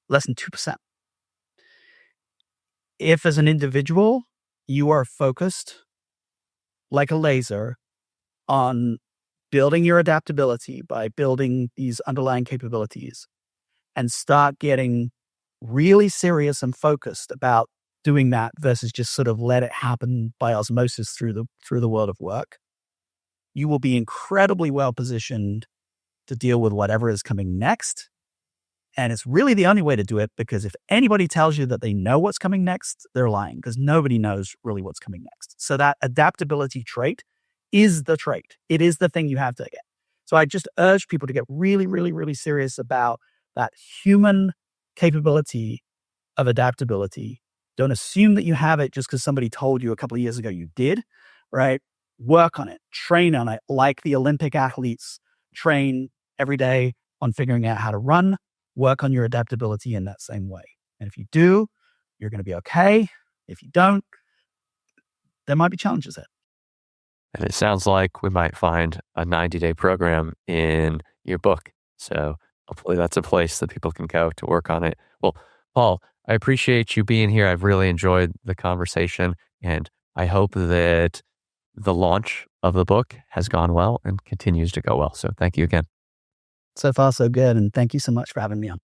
Less than 2%. If as an individual, you are focused like a laser on building your adaptability by building these underlying capabilities and start getting really serious and focused about doing that versus just sort of let it happen by osmosis through the world of work, you will be incredibly well positioned to deal with whatever is coming next. And it's really the only way to do it, because if anybody tells you that they know what's coming next, they're lying, because nobody knows really what's coming next. So that adaptability trait is the trait. It is the thing you have to get. So I just urge people to get really, really, really serious about that human capability of adaptability. Don't assume that you have it just because somebody told you a couple of years ago you did, right? Work on it, train on it, like the Olympic athletes train every day on figuring out how to run. Work on your adaptability in that same way. And if you do, you're going to be okay. If you don't, there might be challenges there. And it sounds like we might find a 90-day program in your book. So hopefully that's a place that people can go to work on it. Well, Paul, I appreciate you being here. I've really enjoyed the conversation, and I hope that the launch of the book has gone well and continues to go well. So thank you again. So far, so good. And thank you so much for having me on.